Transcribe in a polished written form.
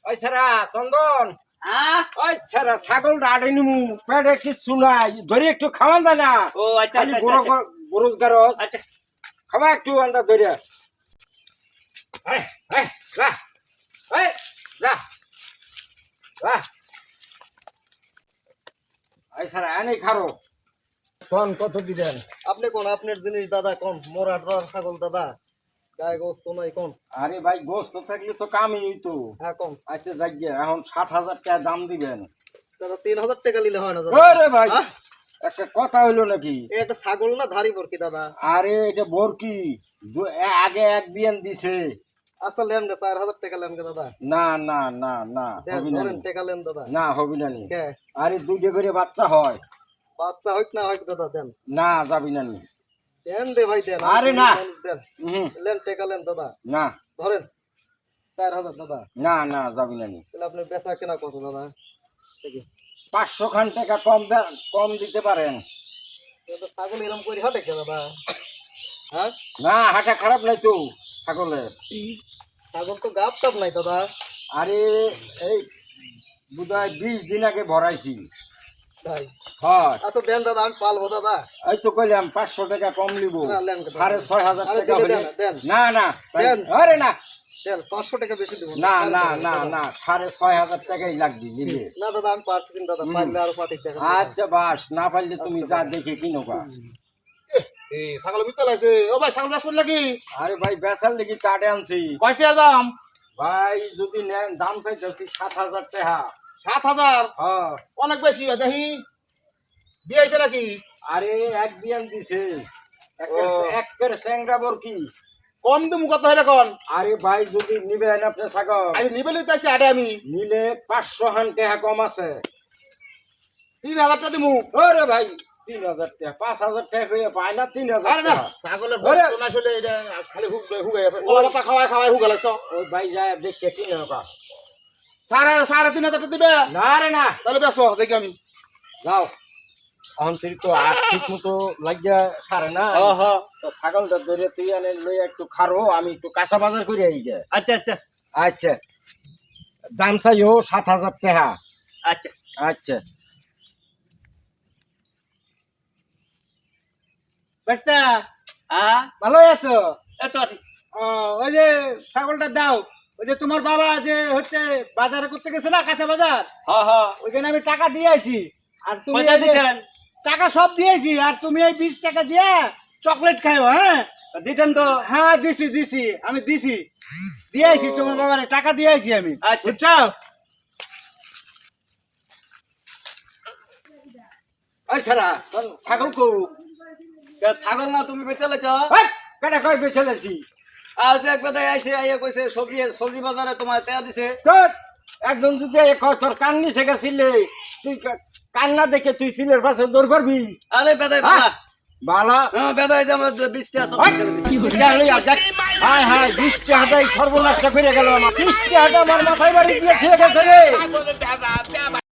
ওই ছাড়া চন্দন ওই ছাড়া ছাগল আড়ে নিমু পেটে কিছু নাই ধরে একটু খাওয়ান যায় না। ও আচ্ছা আচ্ছা রোজগার আচ্ছা খাওয়া একটু আন্দা ধরে যা যা যা ওই ছাড়া এনে খারো কোন কত দিবেন আপনি কোন আপনার জিনিস দাদা কোন মোরা ড্রার ছাগল দাদা গায়ে গোস্ত নাই কোন। আরে ভাই গোস্ত থাকলে তো কামই হইতো। হ্যাঁ কোন আচ্ছা যাই এখন ৭,০০০ টাকা দাম দিবেন। দাদা ৩,০০০ টাকা নিলে হয় না দাদা? আরে ভাই একটা কথা হইলো নাকি? একটা ছাগল না ধারি বরকি দাদা? আরে এটা বরকি আগে এক বিয়ান দিছে। আচ্ছা লেন গে ৪,০০০ টাকা লেন গে দাদা। না না না না দেন ধরেন টাকা লেন দাদা। না হবি না নি। কে আরে দুইটা করে বাচ্চা হয়। বাচ্চা হইক না হইক দাদা দেন। না যাবি না নি। দেন রে ভাই দেন। আরে না দেন লেন টাকা লেন দাদা। না ধরেন ৪,০০০ দাদা। না না যাবি না নি। তাহলে আপনি বেচা কেনা কত দাদা? দেখি ৫০০ খান টাকা কম দিতে পারেন। তো ছাগল এরকম করে হাটে কে দাদা? হ্যাঁ না হাঁটা খারাপ নাই তো ছাগলের। ছাগল তো গাব টাপ নাই দাদা। আরে এই বোধহয় ২০ দিন আগে ভরাইছি। ভাই হয় আচ্ছা দেন দাদা আমি পালবো দাদা। এই তো কইলাম ৫০০ টাকা কম নিব। না, লেন দাদা। ৬,৫০০ আরে টাকা দিলে হলে দেন, দেন। না না দেন। আরে না দেন ৫০০ টাকা বেশি দেবো না না না না ৬,৫০০ টাকাই লাগবে নিলে। না দাদা আমি পারতেছি না দাদা পারলে আরো পাঠিয়ে দেখা আচ্ছা বাস না পারলে তুমি যা দেখে কিনো গা। এই ছাগল বিতল আছে ও ভাই ছাগল বেশ নাকি আরে ভাই বেচার লেগে চাটে আনছি। কয়টা দাম? ভাই যদি নেন দাম চাইতেছি ৭,০০০ টাকা। ৭,০০০? হ্যাঁ অনেক বেশি হয় দেখি দিয়েছে নাকি? আরে এক বিয়ান দিছে ও। একের স্যাংরা বরকি। কম দিমু কত হয় কোন? আরে ভাই যদি নিবেন আপনি ছাগল আজ নিবেলি তো আছে আড়ে আমি নিলে ৫০০ খান টাকা কম আছে। ৩,০০০ টাকা দিমু। ওরে ভাই ৩,০০০ টাকা ৫,০০০ টাকা হয়ে পায় না ৩,০০০ আরে না টাকা। ছাগলের গোশত না আসলে এটা খালি হুগাই আছে কলা পাতা খাওয়াই খাওয়াই হুগালাইছ। ওই ভাই যায় দেখে কিনে হোক। ৩,৫০০ টাকা দিবে? না রে না তাহলে বেসো দেখি আমি যাও অন্তরি তো আর ঠিক মতো লাগিয়া সারে না। তো ছাগলটা ধরে তুই আনে লই একটু খারো আমি একটু কাঁচা বাজার করে আই গে। আচ্ছা আচ্ছা আচ্ছা দাম চাইও ৭,০০০ টাকা। আচ্ছা আচ্ছা বেস্তা হ্যাঁ ভালো আছো? এই তো আছি। ওই যে ছাগলটা দাও, ওই যে তোমার বাবা যে হচ্ছে বাজারে করতে গেছে না কাঁচা বাজার, হ্যাঁ হ্যাঁ ওইখানে আমি টাকা দিয়েছি। আর তুমি পয়সা এই যে দিচ্ছেন? টাকা সব দিয়েছি, আর তুমি এই ২০ টাকা দিয়ে চকলেট খাইও। হ্যাঁ দিতেন তো? হ্যাঁ দিছি আমি দিয়েছি তোমার বাবারে টাকা দিয়েছি আমি। আচ্ছা। বুঝছো? ওই ছাড়া ছাগল কো ছাগল না তুমি বেচে লেছ? কেটা কই বেছে লেছি। আজ এক বেদায় আইসে আইয়া কইছে সবজি বাজারে তোমার তেয়া দিছে। তোর একজন যদি কয় তোর কান নিচে গেছিলে তুই কান না দেখে তুই সিলের পাশে দৌড় করবি। আরে বেদায় বাবা বালা হ্যাঁ বেদায় যে আমার ২০ টাকা হায় হায় ২০ টাকাটাই সর্বনাশটা করে গেল আমার। ২০ টাকাটা আমার মাথায় বাড়ি দিয়ে খেয়ে গেছে রে।